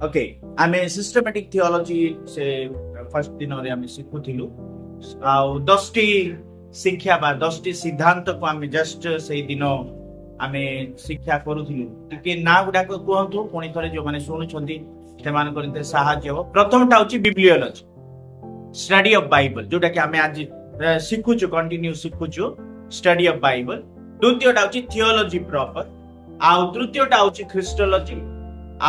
Okay आमे systematic theology से first दिन रे आमे शिखुथिलु आ 10टी शिक्षा बा 10टी सिद्धांत को आमे जस्ट से दिन आमे शिक्षा करूथिलु टिके ना गुडा को कहंतु पुणी थरे जो माने सुनुछंती सेमान करते सहाय्य हो प्रथमटा होची बिब्लियोलॉजी स्टडी ऑफ बाइबल जोटा कि आमे आज शिखुछु कंटिन्यू शिखुछु स्टडी ऑफ बाइबल द्वितीयटा होची थियोलॉजी प्रॉपर आ तृतीयटा होची ख्रिस्टोलॉजी आ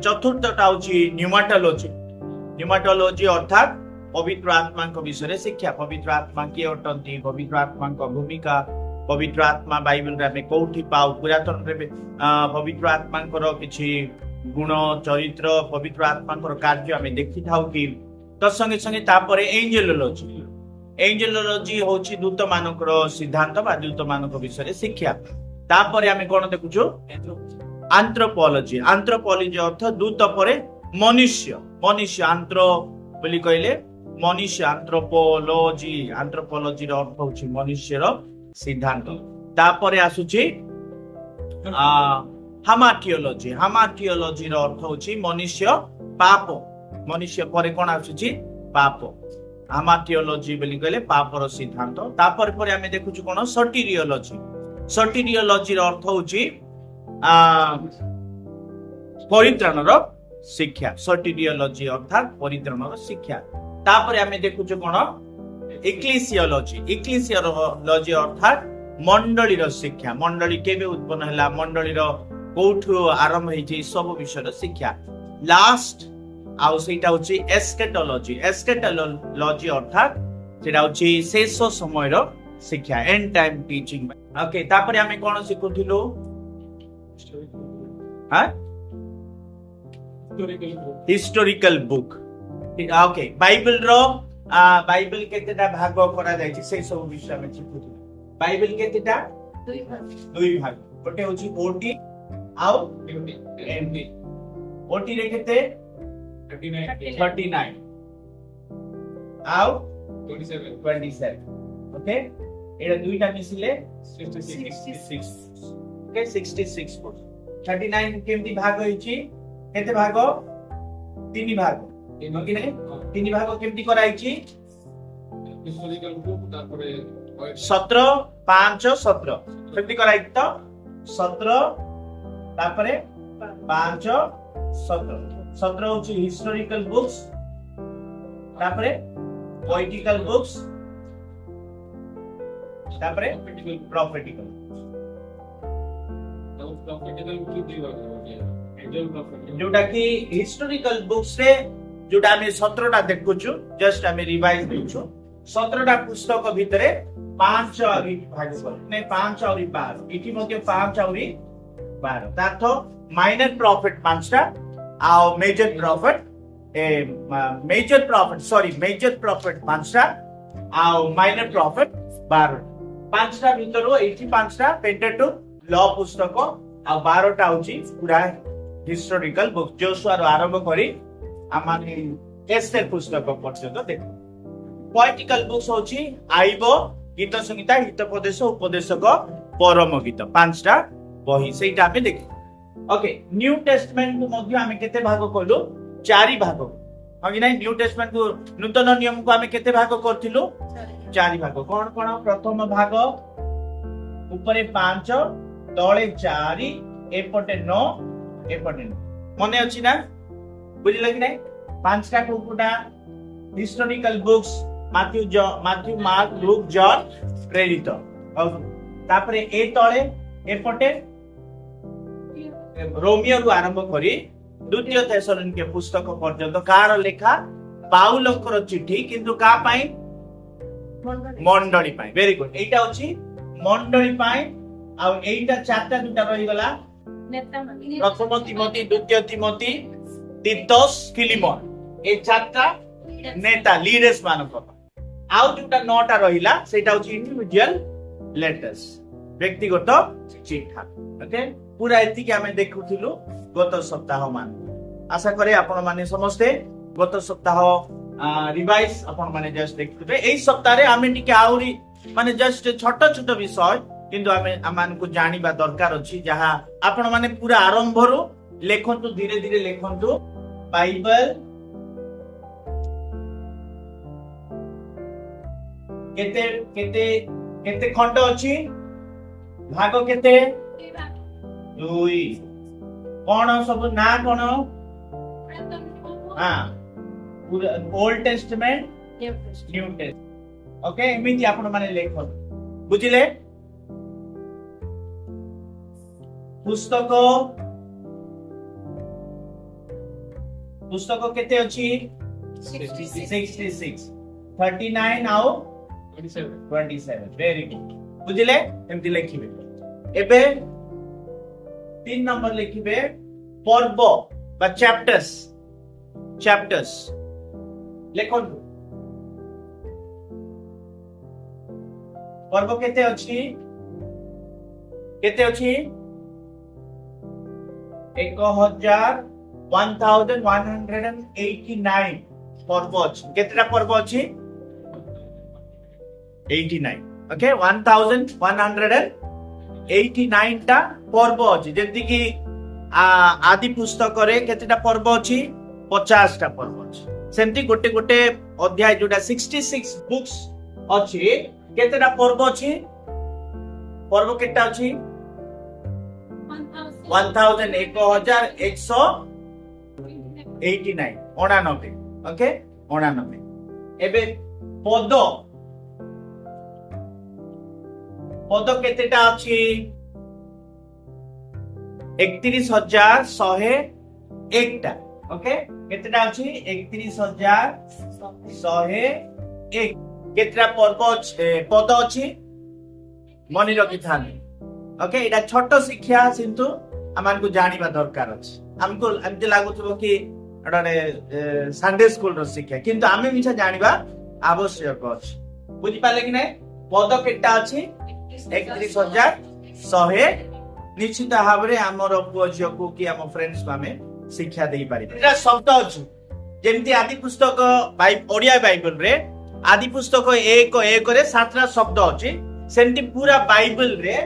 चतुर्थटा होची न्यूमाटोलॉजी अर्थात पवित्र आत्मा विषय शिक्षा पवित्र आत्मा किए अटंती पवित्र आत्मा भूमिका पवित्र आत्मा बाइबल रे हमें कोठी पाऊ पुरातन रे पवित्र आत्मा किछि गुण चरित्र पवित्र आत्मा कार्य हमें देखि थाउ कि तत्संगे संगे तापरे एंजेलोलॉजी होची दूत मानकर सिद्धांत बा दूत मानक विषय शिक्षा तापरे हमें कोन देखुछु एंथ्रोपोलॉजी अर्थ दूत परे मनुष्य आंथ्रो बोली कहले मनुष्य एंथ्रोपोलॉजी रो अर्थ होची मनुष्य रो सिद्धांत तापरे आसुची हामाथियोलॉजी रो अर्थ होची मनुष्य परे कोन आसुची पाप हामाथियोलॉजी बोली कहले पाप रो सिद्धांत तापर परे हमें देखुछु कोन सटिरियोलॉजी रो अर्थ होची परित्राणर शिक्षा सटिरियोलॉजी अर्थात परित्राणर शिक्षा तापर आमे देखुछु कोन इक्लेसियोलॉजी अर्थात मंडलीर शिक्षा मंडली केबे उत्पन्न हला मंडलीर कोठु आरंभ हेछि सब विषय शिक्षा लास्ट आउ सेटा होछि एस्केटोलॉजी अर्थात सेटा होछि शेष समयर शिक्षा एंड टाइम टीचिंग ओके तापर आमे कोन सिखुथिलु हिस्टोरिकल बुक ओके बाइबल केतेटा भाग करा जाय छै से सब विषय में चिपुथि बाइबल केतेटा दुई भाग गोटे होची ओटी आउ एमपी ओटी रे केते 39 आउ 27 ओके एटा दुईटा मिसिले 66 ओके 66 39 केमती भाग होईची केते भाग तीन भाग कि नहीं तीन भाग केमती कराईची हिस्टोरिकल बुक तारपरे 17 5 17 केमती कराई तो 17 तारपरे 5 17 होची हिस्टोरिकल बुक्स तारपरे पोएटिकल बुक्स तारपरे प्रॉफिटिकल जोटा कि हिस्टोरिकल बुक्स रे जोटा हमें 17टा देखुछु जस्ट हमें रिवाइज देछु 17टा पुस्तक भितरे 5 आउरी भाग नै 5 आउरी 12 इति मध्ये 5 आउरी 12 तातो माइनर प्रॉफिट 5टा आ मेजर प्रॉफिट 5टा आ माइनर प्रॉफिट 12 5टा भितरो 85टा पेंटेटुक लॉ पुस्तक आ 12टा होची पूरा हिस्टोरिकल बुक जोशुआ रो आरंभ करी आमाने एस्तेर पुस्तक पर्यंत देखो पोएटिकल बुक्स होची आइबो गीत संगीता हितोपदेश उपदेशक परम गीत 5टा बही सेटा हमें देखि ओके न्यू टेस्टमेंट को मध्ये हमें केते भाग करलु 4 भाग कि नै न्यू टेस्टमेंट को नूतन नियम को हमें केते भाग करथिलु 4 भाग कोन प्रथम भाग ऊपरे 5 तळे 4 एपटे 9 एपटे मने अछि ना बुझिला कि नै 5टा कोकुटा historical books Matthew Mark Luke John प्रेरित तापरे ए तळे एपटे रोमियो रु आरंभ करी द्वितीय थेसलोनिके पुस्तक पर्यंत कार लेखा पाउलकर चिठी किंतु का पाई मंडली पाई वेरी गुड एटा अछि मंडली पाई आ एटा चारटा दुटा रहि गला प्रथम तिमोथी द्वितीय तिमोथी तीतस फिलिमन ए चारटा नेता लीडर्स मानक आउ जोटा 9टा रहिला सेटा होची इंडिविजुअल लेटर्स व्यक्तिगत चिठा ओके पूरा एति के हमें देखुथिलु गत सप्ताह मान आशा करे आपण माने समस्ते गत सप्ताह रिवाइज आपण माने जस्ट देखुथे एई सप्ताह रे हमें टिके आउरी माने जस्ट छोट छोट विषय किंतु आमे आमान को जानिबा दरकार अछि जहा आपण माने पूरा आरंभ रो লেখন্তু ধীরে ধীরে লেখন্তু বাইবেল কেতে কেতে কেতে খণ্ড ଅଛି ଭାଗ କେତେ 2 কোন ସବୁ না কোন old testament new test okay एमिति आपण माने लेखन बुझिले पुस्तक पुस्तक केते अछि 66 39 आउ 27 वेरी गुड बुझिले एमिति लिखिबे एबे 3 नंबर लिखिबे पर्व बा चैप्टर्स लेखନ୍ତୁ पर्व केते अछि 1189 पर्व अछि केतेटा पर्व अछि 89 ओके 1189 टा पर्व अछि जेति कि आदि पुस्तक रे केतेटा पर्व अछि 50 टा पर्व अछि सेमति गोटे गोटे अध्याय जोटा 66 बुक्स अछि केतेटा पर्व अछि पर्व केटा अछि 1189 ओके 89 एबे पद केतेटा अछि 31101 टा ओके केतेटा अछि 31101 केतेटा पर्व अछि पद अछि मनि रखि थान ओके एटा छोट शिक्षा किंतु हमन को जानिबा दरकार अछि हमको एमते लागुथबो कि एटाने संडे स्कूल रो शिक्षा किंतु आमे मिछा जानिबा आवश्यक अछि बुझि पाले कि नै पद केटा अछि 31101 निश्चित भाबरे हमर पुओ को कि हम फ्रेंड्स मामे शिक्षा देई पारि एटा शब्द अछि जेमति आदि पुस्तक ओडिया बाइबल रे आदि पुस्तक 1 रे 7टा शब्द अछि सेमति पूरा बाइबल रे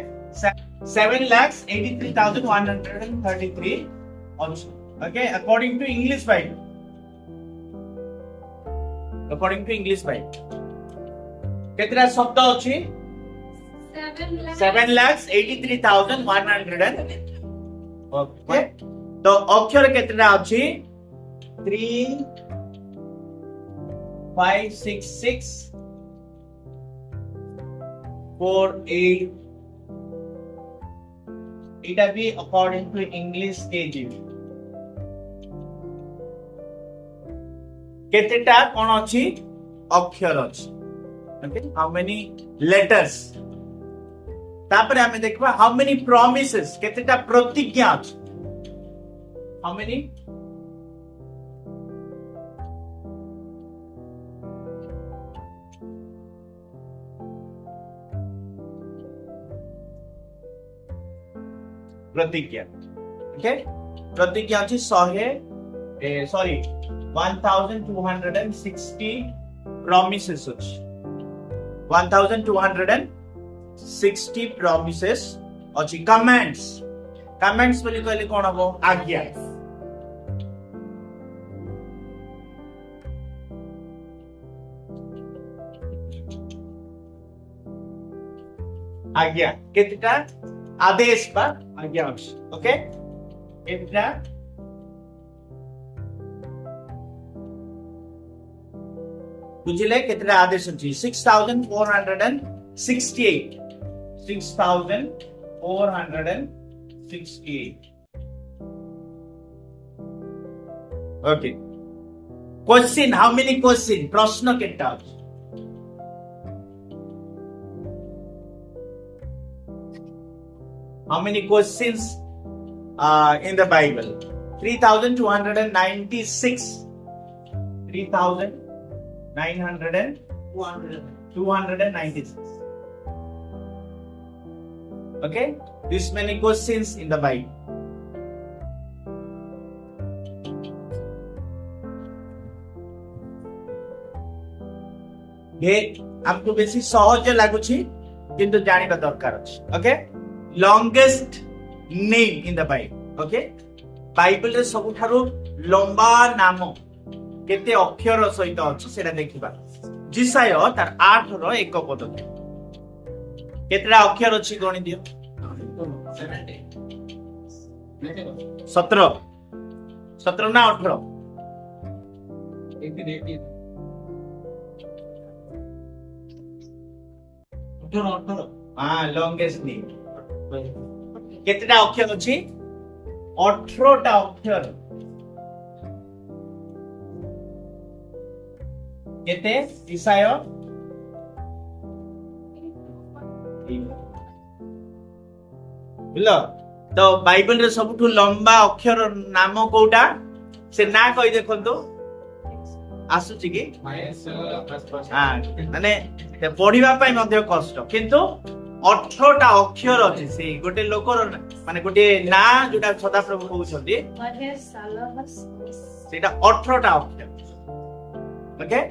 7,83,133 अछि okay according to English Bible केतरा शब्द अछि 7,83,100 ओके तो अक्षर केतरा अछि 3 5 6 6 4 8 इटा भी अकॉर्डिंग टू इंग्लिश केजी केतेटा कोन अछि अक्षर अछि ओके हाउ मेनी लेटर्स तापर हमें देखबा हाउ मेनी प्रॉमिसेस केतेटा प्रतिज्ञा अछि हाउ मेनी प्रतिज्ञा ओके प्रतिज्ञा अछि 1260 promises अछि 1260 promises अछि कमेंट्स बोली कहले कोन हबो आज्ञा केतेटा आदेश बा आज्ञा अछि ओके एटा बुझिले केतेटा आदेश अछि 6,468 okay question how many question प्रश्न केटा अछि how many questions in the Bible 3,296 296 okay this many questions in the Bible ये आपको बेसी सहज लागुछि किंतु जानिबा दरकार अछि okay longest name in the Bible okay Bible रे सबुठारु लंबा नाम केते अक्षर सहित अछि सेटा देखिबा जिसाय तार 8 रो एक पद केतेटा अक्षर अछि गणि दियो 17 17 ना 18 हाँ लॉन्गेस्ट नेम केतेटा अक्षर अछि 18 टा अक्षर केते ईसाय बुझलो तो बाइबल रे सबठु लंबा अक्षर नाम कोउटा से ना कहि देखंतु आसुची कि हां माने पढिबा पई मध्ये कष्ट किंतु 18 टा अक्षर अछि से गोटे लोकर माने गोटे ना जोटा सदा प्रभु कहउछथि सेटा 18 टा अक्षर ओके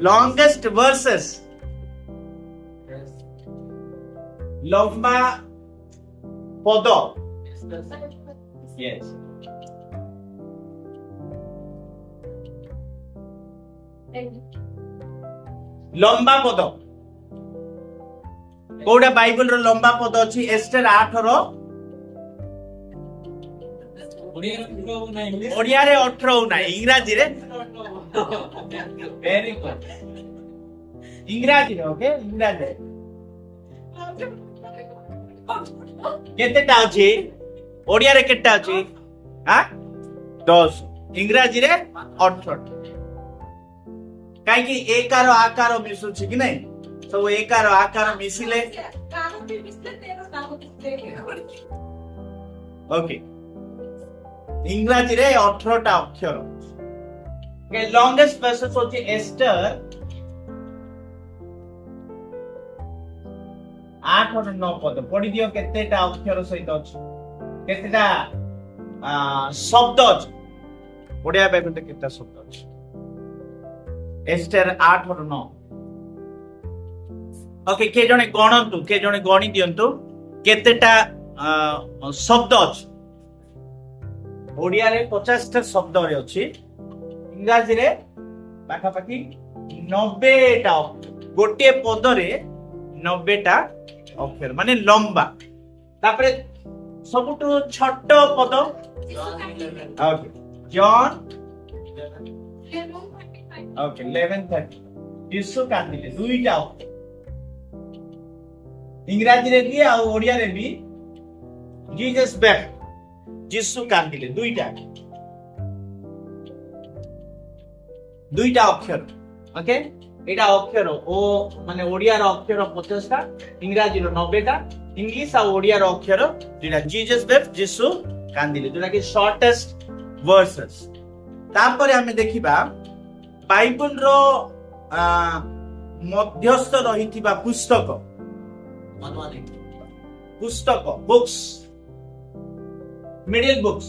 लॉन्गेस्ट वर्सेस लंबा पद यस लंबा पद कोडा बाइबल रो लंबा पद अछि एस्टर 8 रो ओडिया रे 18 ना इंग्रजी रे वेरी गुड इंग्रजी रे ओके इंग्रजी केतेटा अछि ओडिया रे केतेटा अछि हां 10 इंग्रजी रे 18 काई कि एकार आकार मिसु छि कि नै सब एकार आकार मिसिले ओके इंग्रजी रे 18 टा अक्षर के लॉन्गेस्ट वर्सेस होची एस्टर 8 और 9 पद पढि दियो केतेटा अक्षर सहित अछि केतेटा शब्द अछि ओडिया बाइबल रे केतेटा शब्द अछि एस्टर 8 और 9 ओके के जने गणंतु के जने गणी दियंतु केतेटा शब्द अछि ओडिया रे 50 टा शब्द रे अछि इंग्रजी रे पाखा पाखी 90 टा गोटे पद रे 90 टा अक्षर माने लंबा तापरे सबटु छोट पद ओके जॉन ओके 11:30 यीशु कांदिले दुईटा इंग्रजी रे भी आ ओडिया रे भी जीसस बैक यीशु कांदिले दुईटा अक्षर ओके एटा अक्षर ओ माने ओडिया रो अक्षर 50 टा इंग्रजी रो 90 टा इंग्लिश आ ओडिया रो अक्षर जेटा जीसस बैक यीशु कांदिले जेटा कि शॉर्टेस्ट वर्सेस तापर हमें देखिबा बाइबल रो मध्यस्थ रहिथिबा पुस्तक books middle books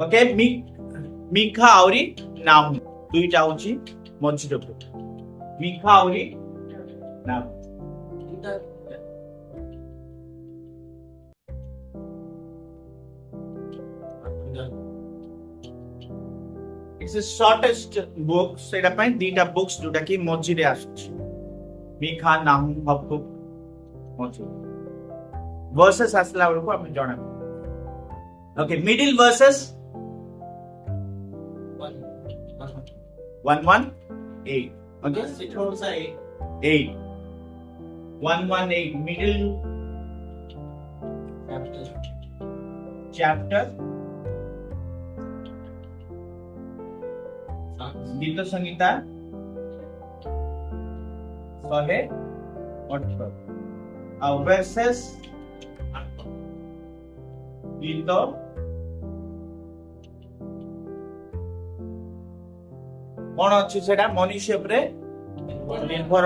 okay Milkha औरी नाहुम दुईटा होची मझिरो मिखा औरी नाहुम इट्स द शॉर्टेस्ट बुक सेटा पय दीटा बुक्स जोटा कि मझी रे आसुची मिखा नाहुम हबकुक मझी वर्सेस आसला बरको हम जणा okay middle versus 118 okay 8 118 middle chapter गीत संगीता 118 ଆଉ verses गीत कौन अच्छी सेटा मनुष्य उपरे निर्भर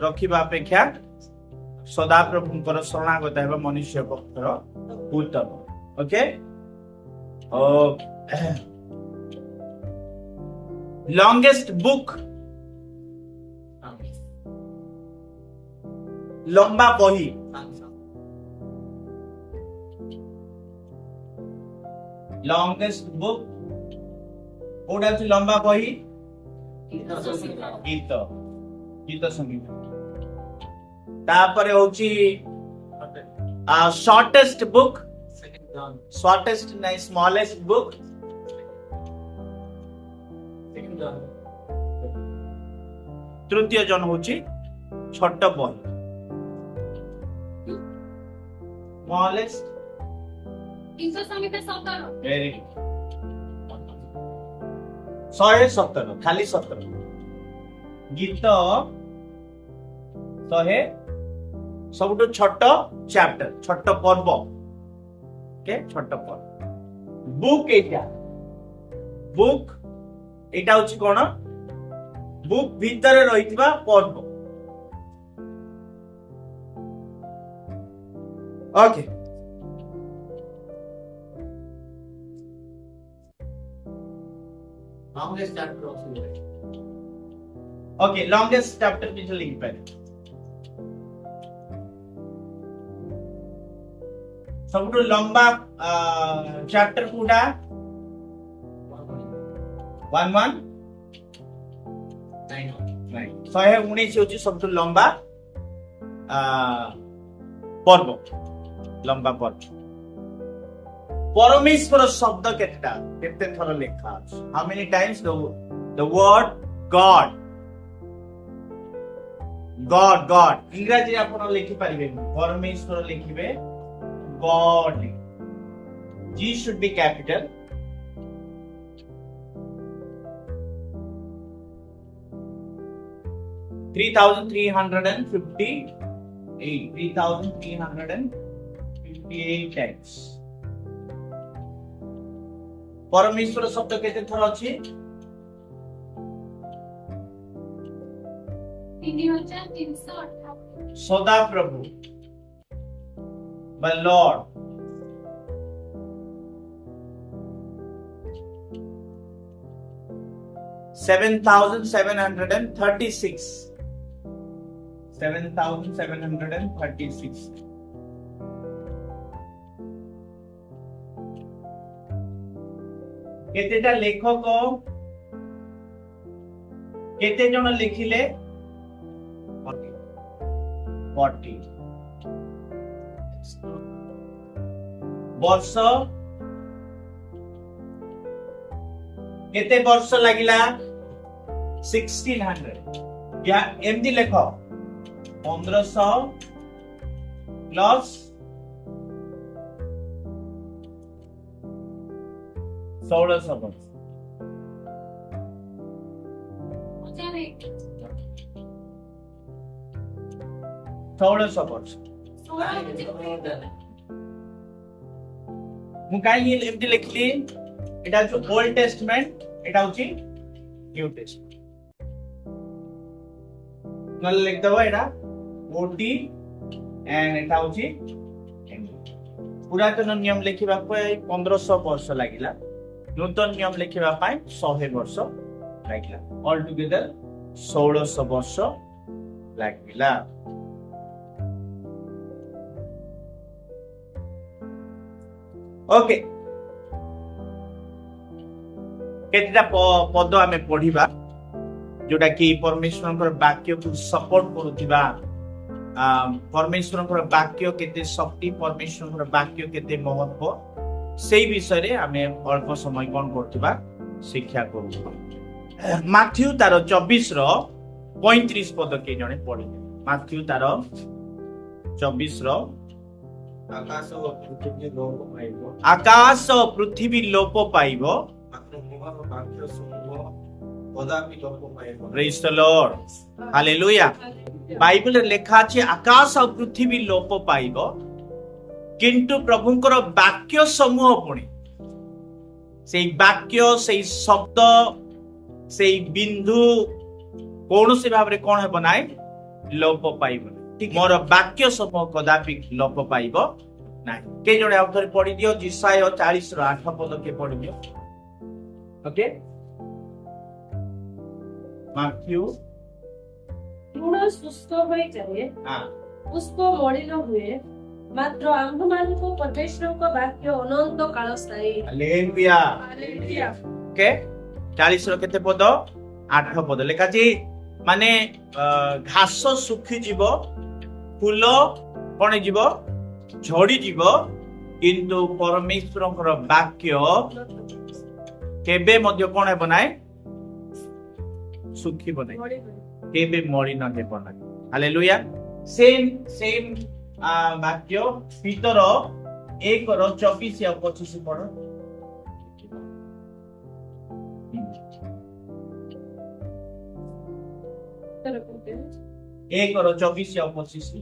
रखिबा अपेक्षा सदा प्रभुंकर शरणागत हेबा मनुष्य पक्षर उत्तम ओके लॉन्गेस्ट बुक লম্বা বহি লংগেস্ট বুক কোটা হচ্ছে লম্বা বহি গীত গীত সঙ্গীত তারপরে হচ্ছে শর্টেস্ট বুক শর্টেস্ট নাই স্মলেস্ট বুক তৃতীয় জন হচ্ছে ছোট বই স্মলেস্ট ভেরি গুড 117 খালি 17 গীତ 100 ସବୁଠୁ ଛୋଟ ଚ୍ୟାପ୍ଟର ଛୋଟ ପର୍ବ ଓକେ ଛୋଟ ପର୍ବ ବୁକ୍ ଏଇଟା ହଉଛି କଣ ବୁକ୍ ଭିତରେ ରହିଥିବା ପର୍ବ okay longest chapter also right? Okay, longest chapter which link पर सबुठु लंबा चैप्टर कोडा 119 होची सबुठु लंबा पर्व लंबा पर्व परमेश्वर शब्द केतेटा केते थर लेखा अछि how many times the word God God God इंग्रजी आपण लिखि परिबे परमेश्वर लिखिबे God G should be capital three thousand three hundred and fifty-eight times परमेश्वर शब्द केते थर अछि 3358 सदा प्रभु my lord 7736 केतेटा लेखक केते जन लिखिले 40 वर्ष केते वर्ष लागिला 1600 या एमदी लेख 1500 प्लस 1600 वर्ष 1600 वर्ष मु काई एमदी लिखली एटा जो ओल्ड टेस्टमेंट एटा होची न्यू टेस्टमेंट नल लिख दबो एटा ओटी एंड एटा होची पुरातन नियम लिखिबा पय 1500 वर्ष लागिला नूतन नियम लिखिबा पय 100 वर्ष लागिला ऑल टुगेदर 1600 वर्ष लागिला ओके केतेटा पद आमे पढिबा जोटा कि परमेश्वर वाक्य को सपोर्ट करुथिबा परमेश्वर वाक्य केते शक्ति परमेश्वर वाक्य केते महत्व सेही विषय रे आमे अल्प समय कोन करथिबा शिक्षा करू माथ्यू तार 24 रो 35 पद के जने पढि माथ्यू तार 24 रो आकाश पृथ्वी लोप पाइबो praise the Lord hallelujah Bible रे लेखा अछि आकाश और पृथ्वी लोप पाइबो किंतु प्रभुंकर वाक्य समूह पुणी सेई वाक्य सेई शब्द सेई बिंदु कौनसी भाव रे कोन हेबो नाइ लोप पाइबो मोर वाक्य समूह कदापि लोप पाइबो नाही के जणे आउथरे पढि दियो जिसाय 40 रो 8 पद के पढि दियो ओके माथ्यू लूण शुष्क होई जाए ପୁଷ୍ପ ମଳିନ ହୁଏ, ମାତ୍ର ଆମ୍ଭମାନଙ୍କ ପରମେଶ୍ୱରଙ୍କ ବାକ୍ୟ ଅନନ୍ତ କାଳ ସ୍ଥାୟୀ। ହାଲେଲୁୟା। ହାଲେଲୁୟା। ଓକେ 40 ର କେତେ ପଦ 8 ପଦ ଲେଖାଛି ମାନେ ଘାସ ଶୁଖିଯିବ, ଫୁଲ କଣ ଯିବ ଝଡିଯିବ, କିନ୍ତୁ ପରମେଶ୍ୱରଙ୍କର ବାକ୍ୟ କେବେ ମଧ୍ୟ କଣ ହେବ ନାହିଁ, ଶୁଖିବ ନାହିଁ, କେବେ ମଳିନ ହେବ ନାହିଁ। ହାଲେଲୁୟା। ସେମ୍ ବାକ୍ୟ ପିତର 1:24 ଆଉ 25 ପଢ। 1:24 ଆଉ 25।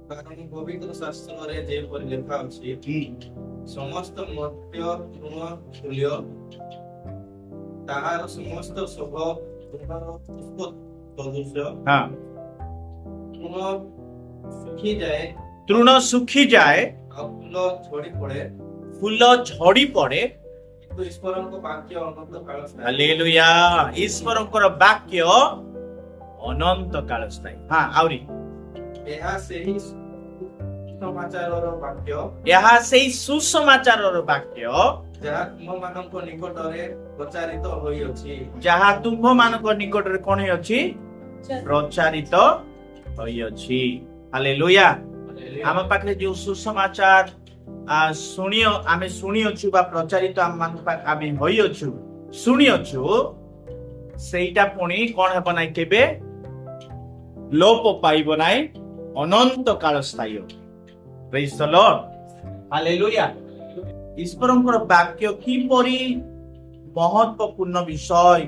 କାରଣ ପବିତ୍ର ଶାସ୍ତ୍ରରେ ଯେପରି ଲେଖା ଅଛି, ସମସ୍ତ ମର୍ତ୍ତ୍ୟ ତୃଣ ତୁଲ୍ୟ, ତାହାର ସମସ୍ତ ଶୋଭ ତୃଣର ପୁଷ୍ପ ସଦୃଶ। ତୃଣ ଶୁଖିଯାଏ, ତୃଣ ଶୁଖିଯାଏ ଆଉ ଫୁଲ ଝଡ଼ି ପଡ଼େ, ଫୁଲ ଝଡି ପଡେ, କିନ୍ତୁ ଈଶ୍ୱରଙ୍କ ବାକ୍ୟ ଅନନ୍ତ କାଳ ସ୍ଥାୟୀ। ହାଲେଲୁୟା। ଈଶ୍ୱରଙ୍କର ବାକ୍ୟ ଅନନ୍ତ କାଳ ସ୍ଥାୟୀ। ଆହୁରି ଏହା ସେହି ସମାଚାରର ବାକ୍ୟ, ଏହା ସେଇ ସୁସମାଚାରର ବାକ୍ୟ ଯାହା ତୁମମାନଙ୍କ ନିକଟରେ ପ୍ରଚାରିତ ହୋଇଅଛି। ଯାହା ତୁମ୍ଭମାନଙ୍କ ନିକଟରେ କଣ ହେଇଅଛି, ପ୍ରଚାରିତ ହୋଇଅଛି। ହାଲେଲୁୟା। ଆମ ପାଖରେ ଯୋଉ ସୁସମାଚାର ଆମେ ଶୁଣିଅଛୁ ବା ପ୍ରଚାରିତ ଆମେ ହୋଇଅଛୁ, ଶୁଣିଅଛୁ, ସେଇଟା ପୁଣି କଣ ହେବ ନାହିଁ, କେବେ ଲୋପ ପାଇବ ନାହିଁ, ଅନନ୍ତ କାଳ ସ୍ଥାୟୀ। ପ୍ରେଜ୍ ଦ ଲର୍ଡ। ହାଲେଲୁୟା। ଈଶ୍ୱରଙ୍କର ବାକ୍ୟ କିପରି ମହତ୍ୱପୂର୍ଣ୍ଣ ବିଷୟ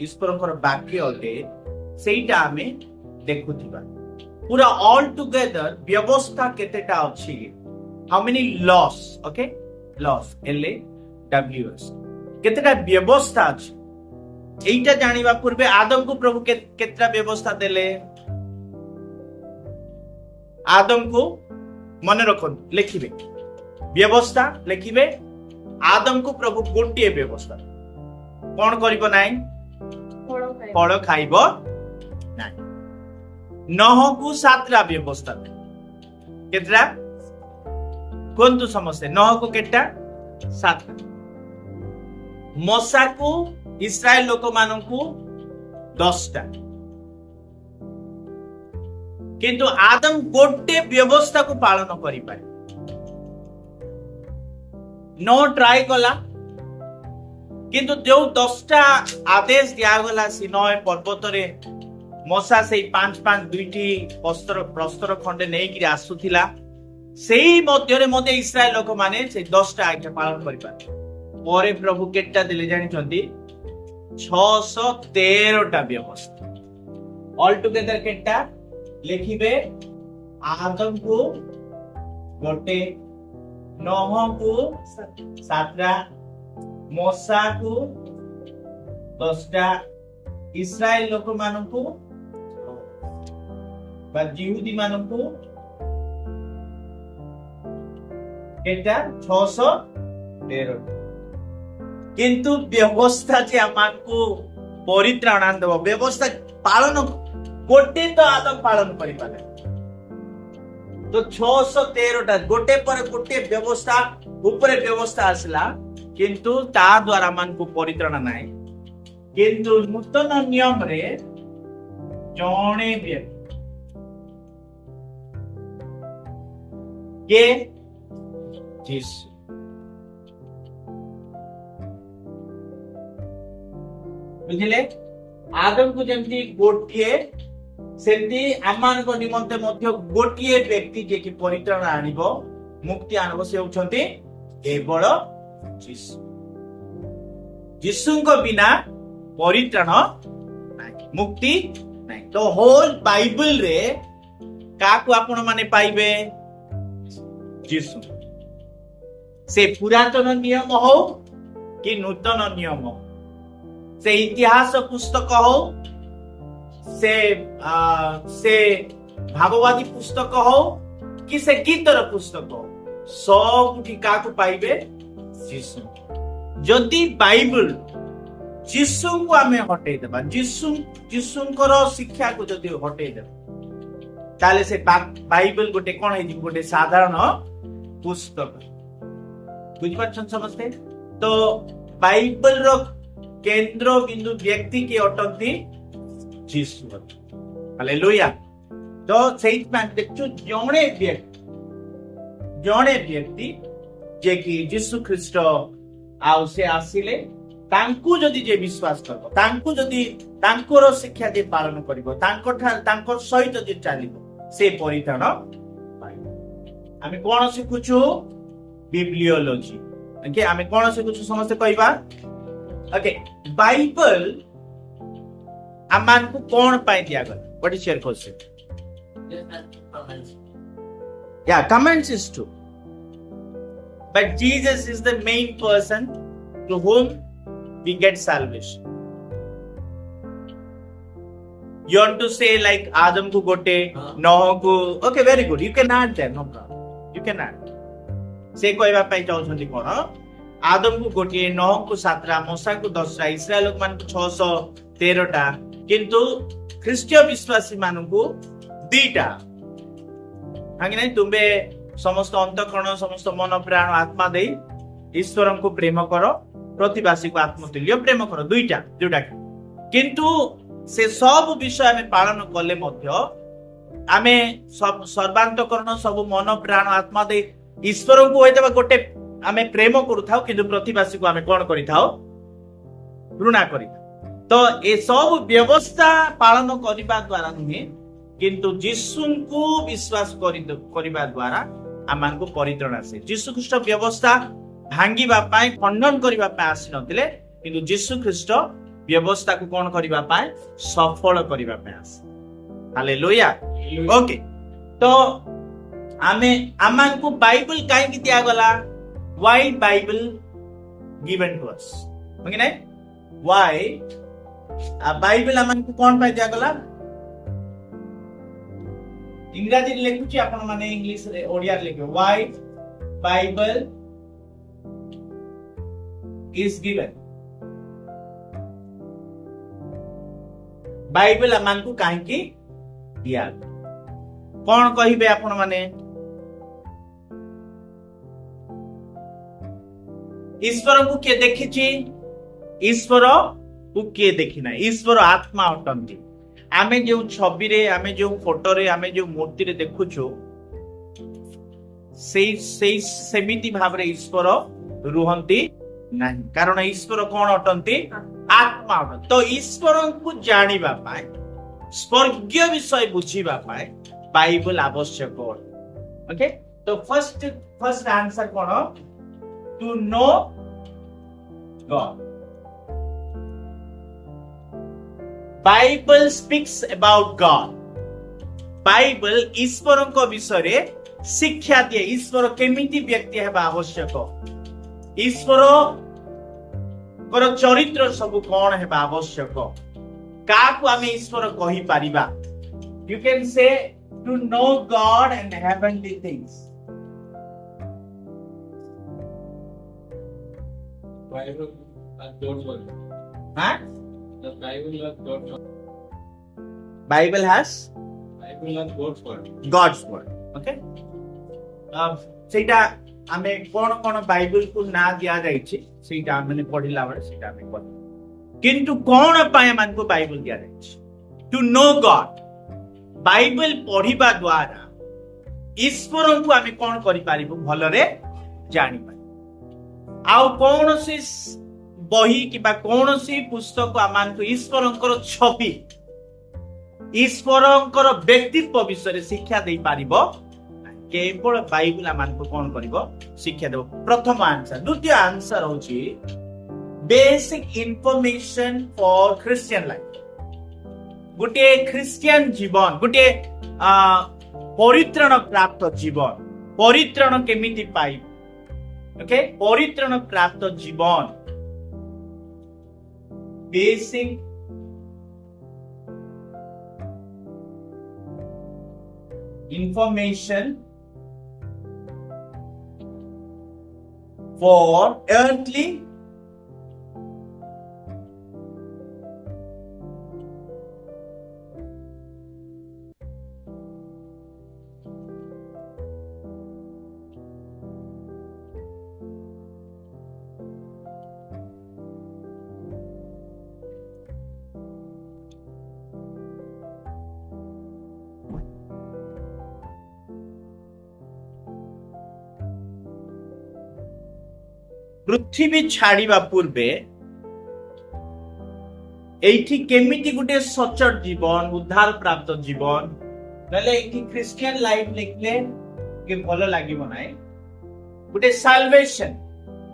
ଈଶ୍ୱରଙ୍କର ବାକ୍ୟ ଅଟେ, ସେଇଟା ଆମେ ଦେଖୁଥିବା। ପୁରା ଅଲ୍ ଟୁଗେଦର ବ୍ୟବସ୍ଥା କେତେଟା ଅଛି, how many loss, okay loss LAWS, କେତେଟା ବ୍ୟବସ୍ଥା ଅଛି, এইটা জানিবা পূর্বে আদমକୁ প্রভু কেতটা ব্যবস্থা দেলে। আদমକୁ মনে রখন্তু, লেখিবে ব্যবস্থা, লেখিবে আদমକୁ প্রভু গোটিয়ে ব্যবস্থা, কোন করিব নাই, ফল খাইব নাই। নহକୁ 7টা ব্যবস্থা, কেতটা কোনটো সমস্যা, নহକୁ কেতটা 7টা। মশাକୁ ইসরায়েল ଲୋକମାନଙ୍କୁ 10ଟା, কিন্তু ଆଦମ ଗୋଟେ ବ୍ୟବସ୍ଥାକୁ ପାଳନ କରିପାରେ। नो ट्राई कला, କିନ୍ତୁ ଯୋଉ 10ଟା ଆଦେଶ ଦିଆଗଲା ସିନାଇ ପର୍ବତରେ, ମଶା ସେଇ 5 ଦୁଇଟି ପ୍ରସ୍ତର ଖଣ୍ଡେ ନେଇକିରି ଆସୁଥିଲା, ସେଇ ମଧ୍ୟରେ ମଧ୍ୟ ଇସ୍ରାଏଲ ଲୋକମାନେ ସେଇ 10ଟା ଆଜ୍ଞା ପାଳନ କରିପାରେ। ପରେ ପ୍ରଭୁ କେତେଟା ଦେଲେ ଜାଣିଛନ୍ତି, 613ଟା ବ୍ୟବସ୍ଥା। ଅଲ୍ ଟୁଗେଦର କେତେଟା ଲେଖିବେ, ଆଦମକୁ ଗୋଟେ, ନହକୁ 7ଟା, ମଶାକୁ 10ଟା, ଇସ୍ରାଏଲ ଲୋକମାନଙ୍କୁ ବା ଜିହୁଦୀ ମାନଙ୍କୁ କେତେଟା, 613। কিন্তু ବ୍ୟବସ୍ଥା ଯେ ଆମକୁ ପରିତ୍ରାଣ ଦେବ, ବ୍ୟବସ୍ଥା ପାଳନ ଗୋଟେ ତ ଆଦମ ପାଳନ କରିପାରେ, ତ 613ଟା ଗୋଟେ ପରେ ଗୋଟେ ବ୍ୟବସ୍ଥା ଉପରେ ବ୍ୟବସ୍ଥା ଆସିଲା, କିନ୍ତୁ ତା ଦ୍ୱାରା ଆମକୁ ପରିତ୍ରାଣ ନାହିଁ। କିନ୍ତୁ ନୂତନ ନିୟମରେ ଜଣେ ବ୍ୟକ୍ତି, କିଏ, ଯୀଶୁ। ବୁଝିଲେ, ଆଦମକୁ ଯେମିତି ଗୋଟିଏ, ସେମିତି ଆମମାନଙ୍କ ନିମନ୍ତେ ମଧ୍ୟ ଗୋଟିଏ ବ୍ୟକ୍ତି ଯିଏକି ପରିତ୍ରାଣ ଆଣିବ, ମୁକ୍ତି ଆଣିବ, ସେ ହେଉଛନ୍ତି କେବଳ ଯୀଶୁ। ଯୀଶୁଙ୍କ ବିନା ପରିତ୍ରାଣ ନାହିଁ, ମୁକ୍ତି ନାହିଁ। ତ ହୋଲ ବାଇବଲରେ କାହାକୁ ଆପଣ ମାନେ ପାଇବେ, ଯୀଶୁ। ସେ ପୁରାତନ ନିୟମ ହଉ କି ନୂତନ ନିୟମ, ସେ ଇତିହାସ ପୁସ୍ତକ ହଉ, ସେ ଭାବବାଦୀ ପୁସ୍ତକ ହଉ କି ସେ ଗୀତର ପୁସ୍ତକ ହଉ, ସବୁଠି କାହାକୁ ପାଇବେ, ଯୀଶୁ। ଯଦି ବାଇବଲ ଯୀଶୁଙ୍କୁ ଆମେ ହଟେଇଦେବା, ଯୀଶୁଙ୍କର ଶିକ୍ଷାକୁ ଯଦି ହଟେଇଦେବା, ताले से बाइबल गोटे कोन है गोटे साधारण पुस्तक बुझी पाछन समझते तो बाइबल रो केंद्र बिंदु व्यक्ति के अटंती जीसु हालेलुया तो सेही में देखछु जणे व्यक्ति जे कि जीसु ख्रीष्ट आउ से आसिले तांकु जदि जे विश्वास करबो तांकु जदि तांकर शिक्षा जे पालन करबो तांकर सहित जे चालिबो से परित्राण पाइबो आमे कोन शिखुछु बिब्लियोलॉजी ओके आमे कोन शिखुछु समस्त कहबा ओके बाइबल आमान को कोन पाइ दिया गल व्हाट इज योर क्वेश्चन या comments is true but Jesus is the main person to whom we get salvation. You want to say like Adam को गोटे Noah को okay very good you can add there no problem you can add से कहबा पाई चाहउछन्ती कोन आदम को गोटे Noah को 7टा मूसा को 10टा इस्राएल लोक मान को 613टा किंतु ख्रीष्टीय विश्वासी मानन को 2टा हांगे नै तुमे समस्त अंतःकरण समस्त मन प्राण आत्मा दे ईश्वर को प्रेम करो प्रतिवासी को आत्मतुल्य प्रेम करो 2टा जोटा किंतु से सब विषय में पालन कले मध्य आमे सब सर्वांतःकरण सब मन प्राण आत्मा दे ईश्वर को होइतबा गोटे आमे प्रेम करूथाउ किंतु प्रतिवासी को आमे कोन करिथाउ घृणा करिथाउ तो ए सब व्यवस्था पालन करिबा द्वारा नुहे किंतु जीसु को विश्वास करिबा द्वारा आमान को परित्राण आसे जीसु ख्रीष्ट व्यवस्था भांगिबा पाए खंडन करिबा पाए आसी नथिले किंतु जीसु ख्रीष्ट व्यवस्था को कोन करिबा पाए सफल करिबा पाए आसे हालेलुया ओके तो आमान को बाइबल काहे कि दिया गला why Bible given to us okay नै व्हाई बाइबल आमान को कोन पाए दिया गला इंग्रजी लिखुची आपण माने इंग्लिश रे ओडिया लिखो why Bible is given Bible आमान को काहे की दिया कोन कहिबे आपण माने ईश्वर को के देखिची ईश्वर को के देखिना ईश्वर आत्मा अटंती आमे जो छवि रे आमे जो फोटो रे आमे जो मूर्ति रे देखुछु सेमिति भाव रे ईश्वर रुहंती नहीं कारण ईश्वर कोन अटंती आत्मा अटंती तो ईश्वर को जानिबा पाए स्वर्गीय विषय बुझिबा पाए बाइबल आवश्यक ओके तो फर्स्ट आंसर कोन to know God Bible speaks about God Bible ईश्वर को विषय रे शिक्षा दिए ईश्वर केमिति व्यक्ति हेबा आवश्यक ईश्वर कर चरित्र सब कोन हेबा आवश्यक का को आमे ईश्वर कहि परिबा you can say to know God and heavenly things Bible don't work हां The Bible has God's word. Bible has God's word. God's word. Okay. सेटा आमे कोन बाइबल को ना दिया जाय छी सेटा माने पढिला बारे सेटा आमे कोन किंतु कोन पाए मान को बाइबल दिया जाय छी टू नो गॉड बाइबल पढिबा द्वारा ईश्वर को आमे कोन करि पारिबो भलो रे जानि पाइ आउ कोन से बही किबा कोनोसी पुस्तक आमान को ईश्वरंकर छवि ईश्वरंकर व्यक्तित्व विषय शिक्षा दे पारिबो केवल बाइबल आमान को कोन करिवो शिक्षा देबो प्रथम आंसर द्वितीय आंसर होची basic information for Christian life Gute Christian जीवन गुटे परित्राण प्राप्त जीवन परित्राण केमिति पाइ ओके परित्राण प्राप्त जीवन basic information for earthly पृथ्वी छाड़िबा पूर्वे एठी केमिति गुटे सचोट जीवन उद्धार प्राप्त जीवन नले एठी क्रिश्चियन लाइफ लिखले के भलो लागिबो नाय गुटे साल्वेशन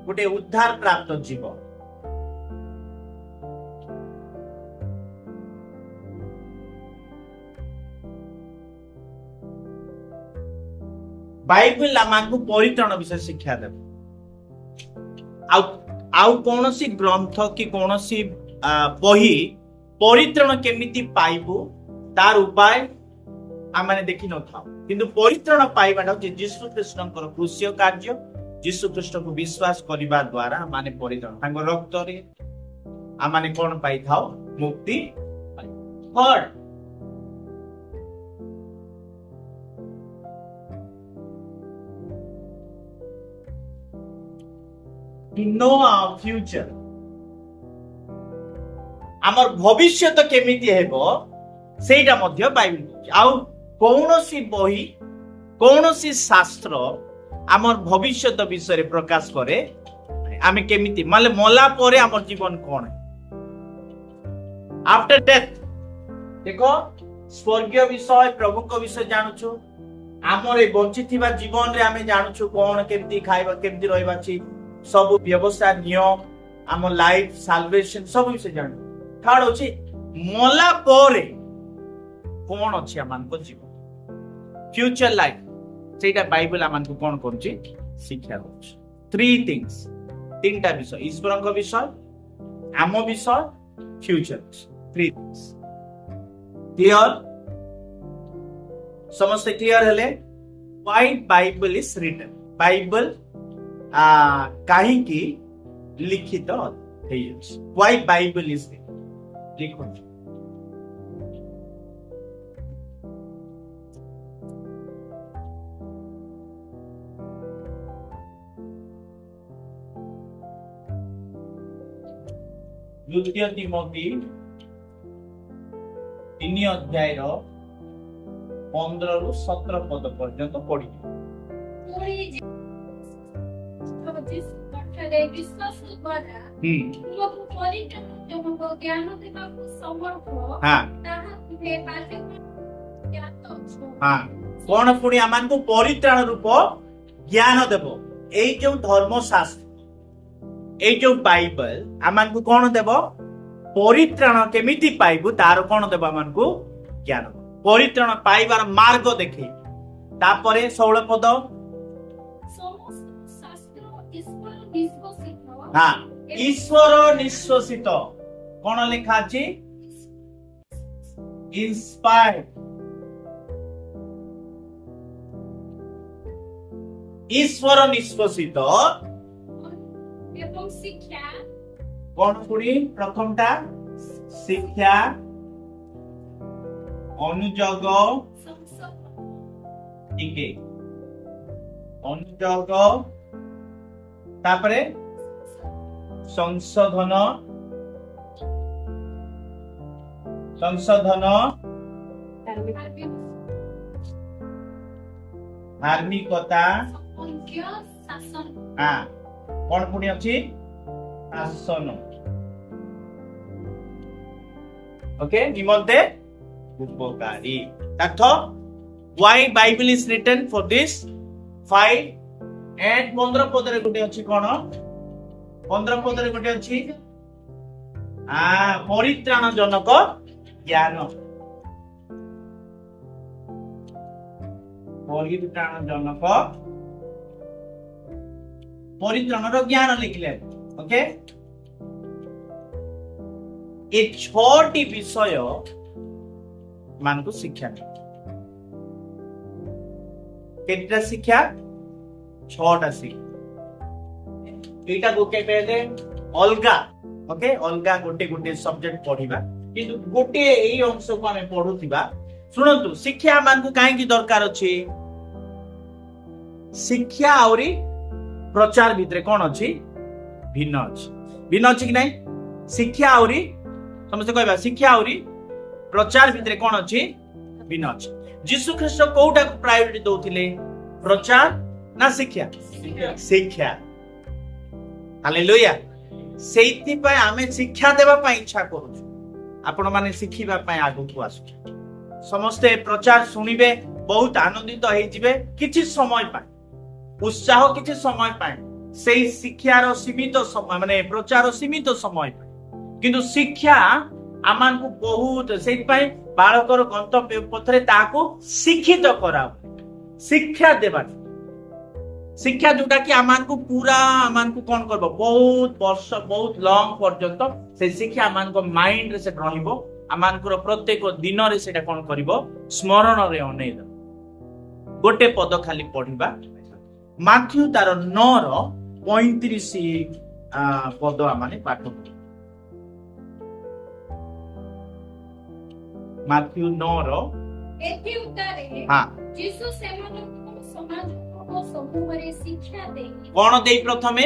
गुटे उद्धार प्राप्त जीवन बाइबल आमांकु परित्रण विषय शिक्षा दे आउ कौनसी ग्रंथ कि कौनसी बही परित्रण केमिति पाइबु तार उपाय आमाने देखि न था किंतु परित्रण पाइबाटा जे यीशु कृष्णकर क्रूसीय कार्य यीशु कृष्ण को विश्वास करिबा द्वारा माने परित्रण तांग रक्त रे आमाने कोन पाइ थाओ मुक्ति third to know our future आमर भविष्य तो केमिति हेबो सेटा मध्य बाइबल कहूची आउ कौनसी बही कौनसी शास्त्र आमर भविष्य तो विषय प्रकाश करे आमे केमिति माले मला परे आमर जीवन कोन आफ्टर डेथ देखो स्वर्गीय विषय प्रभु को विषय जानुछु आमर ए बंचिथिबा जीवन रे आमे जानुछु कोन केमिति खाइबा केमिति रहइबा छी सब व्यवस्था नियम आम लाइफ साल्वेशन सब विषय जान थर्ड होची मला परे कोन अछि आमान को जीवन फ्यूचर लाइफ सेटा बाइबल आमान को कोन करछि शिक्षा होछि थ्री थिंग्स तीनटा विषय ईश्वर को विषय आम विषय फ्यूचर थ्री थिंग्स क्लियर समस्त क्लियर हेले why Bible is written Bible कहीं की लिखित व्हाई बाइबल इज लिखो द्वितीय तिमोथी 3 अध्याय 15 रु 17 पद पर्यंत पढ़ी विश्वास द्वारा तुमको परित्रण ज्ञान देबाकु समर्थ ताहा तुमे ज्ञात अछि कोन पुणी आमान को परित्रण रूप ज्ञान देबो एई जो धर्मशास्त्र एई जो बाइबल आमान को कोन देबो परित्रण केमिति पाइबु तार कोन देबो आमान को ज्ञान परित्रण पाइबार मार्ग देखि तापरे 16 पद ईश्वर निश्वसित कौन लिखा अछि इंस्पायर्ड ईश्वर निश्वसित एवं शिक्षा कौन पुणी प्रथमटा शिक्षा अनुजग ठीक अनुजग तापरे संशोधन धार्मिकता कौन पुणी अच्छी शासन ओके निमंते उपकारी तथ why Bible is written for this 5 and 15 पदरे गुटे अछि कोन 15 पदरे गुटे अछि परित्राण जनक ज्ञान परित्राण जनक परित्राणर ज्ञान लिखले ओके ए छोटी विषय मान को शिक्षा केटा शिक्षा 6टा शिक्षा एटा गोटे पहले अलगा ओके अलगा गोटे गोटे सब्जेक्ट पढिबा किंतु गोटे एई अंश को हमें पढुथिबा सुनंतु शिक्षा मान को काहे की दरकार अछि शिक्षा औरी प्रचार भितरे कोन अछि भिन्न अछि कि नहीं शिक्षा औरी समस्त कहबा शिक्षा औरी प्रचार भितरे कोन अछि भिन्न अछि यीशु ख्रीष्ट कोउटा को प्रायोरिटी दउथिले प्रचार ना शिक्षा शिक्षा ହାଲେଲୁୟା। ସେଇଥିପାଇଁ ଆମେ ଶିକ୍ଷା ଦେବା ପାଇଁ ଇଚ୍ଛା କରୁଛୁ। ଆପଣ ମାନେ ଶିଖିବା ପାଇଁ ଆଗକୁ ଆସୁଛୁ। ସମସ୍ତେ ପ୍ରଚାର ଶୁଣିବେ, ବହୁତ ଆନନ୍ଦିତ ହେଇଯିବେ କିଛି ସମୟ ପାଇଁ, ଉତ୍ସାହ କିଛି ସମୟ ପାଇଁ, ସେଇ ଶିକ୍ଷାର ସୀମିତ ସମୟ ମାନେ ପ୍ରଚାର ସୀମିତ ସମୟ ପାଇଁ। କିନ୍ତୁ ଶିକ୍ଷା ଆମକୁ ବହୁତ, ସେଇଥିପାଇଁ ବାଳକର ଗନ୍ତବ୍ୟ ପଥରେ ତାହାକୁ ଶିକ୍ଷିତ କରାଉ, ଶିକ୍ଷା ଦେବା। ଶିକ୍ଷା ଯୋଉଟା କି ଆମକୁ ପୁରା ଆମକୁ କଣ କରିବ, ବହୁତ ବର୍ଷ ବହୁତ ଲଙ୍ଗ ପର୍ଯ୍ୟନ୍ତ ସେ ଶିକ୍ଷା ଆମଙ୍କ ମାଇଣ୍ଡରେ ସେଟା ରହିବ, ଆମଙ୍କର ପ୍ରତ୍ୟେକ ଦିନରେ ସେଟା କଣ କରିବ, ସ୍ମରଣରେ ଅନେଇବ। ଗୋଟେ ପଦ ଖାଲି ପଢିବା, ମାଥ୍ୟୁ ତାର 9:35 ପଦ ଆମେ ପାଠ କରୁ। ମାଥ୍ୟୁ 9 ଏଥି ଉତ୍ତାରେ ହଁ ଯୀଶୁ ସେମାନଙ୍କୁ ସମାଜକୁ ସବୁବେଳେ ଶିକ୍ଷା ଦେଇ କଣ ଦେଇ, ପ୍ରଥମେ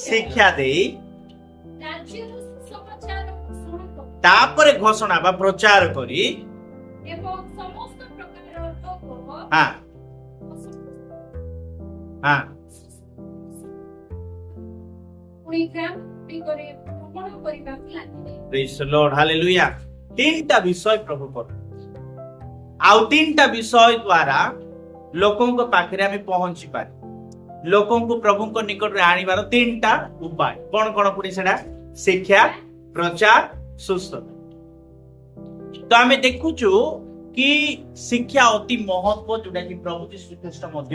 ଶିକ୍ଷା ଦେଇ ରାଜ୍ୟର ସୁସମାଚାର ଘୋଷଣା କଲେ ତାପରେ ଘୋଷଣା ବା ପ୍ରଚାର କରି ଏବଂ ସମସ୍ତ ପ୍ରକାରର ଲୋକ ହଁ ହଁ ପୁଣି ଗ୍ରାମ ଗୁଡ଼ିକରେ ଭ୍ରମଣ କରିବାକୁ ଲାଗିଲେ। ପ୍ରେଜ୍ ଦ ଲର୍ଡ, ହାଲେଲୁୟା। ତିନିଟା ବିଷୟ ପ୍ରଭୁ କର, ଆଉ ତିନିଟା ବିଷୟ ଦ୍ୱାରା ଲୋକଙ୍କ ପାଖରେ ଆମେ ପହଞ୍ଚି ପାରୁ, ଲୋକଙ୍କୁ ପ୍ରଭୁଙ୍କ ନିକଟରେ ଆଣିବାର ତିନିଟା ଉପାୟ। କଣ କଣ ପୁଣି ସେଟା, ଶିକ୍ଷା, ପ୍ରଚାର, ସୁସ୍ଥତା। ତ ଆମେ ଦେଖୁଛୁ କି ଶିକ୍ଷା ଅତି ମହତ୍ଵ, ଯୋଉଟା କି ପ୍ରଭୁ ଯୀଶୁ ଖ୍ରୀଷ୍ଟ ମଧ୍ୟ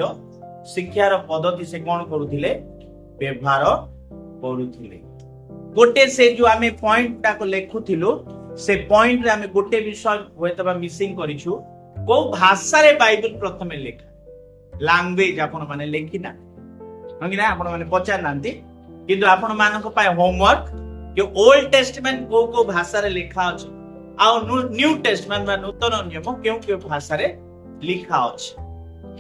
ଶିକ୍ଷାର ପଦ୍ଧତି ସେ କଣ କରୁଥିଲେ, ବ୍ୟବହାର କରୁଥିଲେ। ଗୋଟେ ସେ ଯୋଉ ଆମେ ପଏଣ୍ଟ ଟାକୁ ଲେଖୁଥିଲୁ, ସେ ପଏଣ୍ଟରେ ଆମେ ଗୋଟେ ବିଷୟ ହୁଏତ ମିସିଂ କରିଛୁ। କୋଉ ଭାଷାରେ ବାଇବେଲ ପ୍ରଥମେ ଲେଖା, ଲାଙ୍ଗୁଏଜ ଆପଣ ମାନେ ଲେଖିନା ନା, ଆପଣ ମାନେ ପଚାରିନାହାନ୍ତି, କିନ୍ତୁ ଆପଣ ମାନଙ୍କ ପାଇଁ ହୋମୱାର୍କ କି ଓଲ୍ଡ ଟେଷ୍ଟମେଣ୍ଟ କୋଉ କୋଉ ଭାଷାରେ ଲେଖା ଅଛି, ଆଉ ନ୍ୟୁ ଟେଷ୍ଟମେଣ୍ଟ ବା ନୂତନ ନିୟମ କେଉଁ କେଉଁ ଭାଷାରେ ଲେଖା ଅଛି,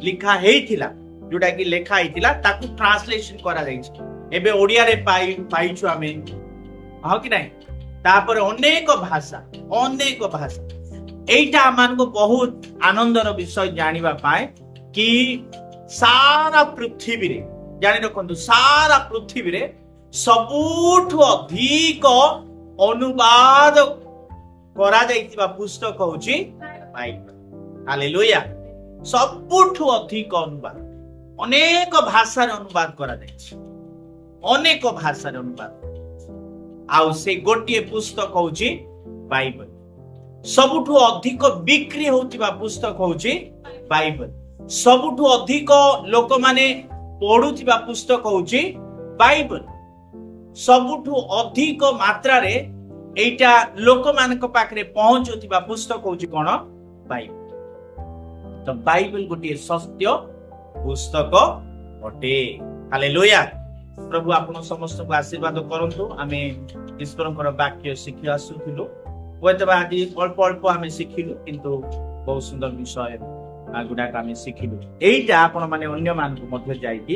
ଲେଖା ହେଇଥିଲା, ଯୋଉଟା କି ଲେଖା ହେଇଥିଲା ତାକୁ ଟ୍ରାନ୍ସଲେସନ କରାଯାଇଛି। ଏବେ ଓଡିଆରେ ପାଇଛୁ ଆମେ, ହଁ କି ନାହିଁ? ତାପରେ ଅନେକ ଭାଷା, এইটা ଆମକୁ ବହୁତ ଆନନ୍ଦର ବିଷୟ ଜାଣିବା ପାଇଁ କି ସାରା ପୃଥିବୀରେ, ଜାଣି ରଖନ୍ତୁ, ସାରା ପୃଥିବୀରେ ସବୁଠୁ ଅଧିକ ଅନୁବାଦ କରାଯାଇଥିବା ପୁସ୍ତକ ହଉଛି ବାଇବେଲ। ହାଲେଲୁୟା। ସବୁଠୁ ଅଧିକ ଅନୁବାଦ, ଅନେକ ଭାଷାରେ ଅନୁବାଦ କରାଯାଇଛି, ଅନେକ ଭାଷାରେ ଅନୁବାଦ। ଆଉ ସେ ଗୋଟିଏ ପୁସ୍ତକ ହଉଛି ବାଇବେଲ। ସବୁଠୁ ଅଧିକ ବିକ୍ରି ହଉଥିବା ପୁସ୍ତକ ହଉଛି ବାଇବେଲ। ସବୁଠୁ ଅଧିକ ଲୋକମାନେ ପଢୁଥିବା ପୁସ୍ତକ ହଉଛି ବାଇବେଲ। ସବୁଠୁ ଅଧିକ ମାତ୍ରାରେ ଏଇଟା ଲୋକମାନଙ୍କ ପାଖରେ ପହଞ୍ଚୁଥିବା ପୁସ୍ତକ ହଉଛି କଣ, ବାଇବେଲ। ତ ବାଇବେଲ ଗୋଟିଏ ସତ୍ୟ ପୁସ୍ତକ ଅଟେ। ହାଲେଲୁୟା। ପ୍ରଭୁ ଆପଣ ସମସ୍ତଙ୍କୁ ଆଶୀର୍ବାଦ କରନ୍ତୁ। ଆମେ ଈଶ୍ୱରଙ୍କର ବାକ୍ୟ ଶିଖି ଆସୁଥିଲୁ, ହୁଏତ ଆଜି ଅଳ୍ପ ଅଳ୍ପ ଆମେ ଶିଖିଲୁ, କିନ୍ତୁ ବହୁତ ସୁନ୍ଦର ବିଷୟ ଗୁଡାକ ଆମେ ଶିଖିଲୁ। ଏଇଟା ଆପଣ ମାନେ ଅନ୍ୟ ମାନଙ୍କୁ ମଧ୍ୟ ଯାଇକି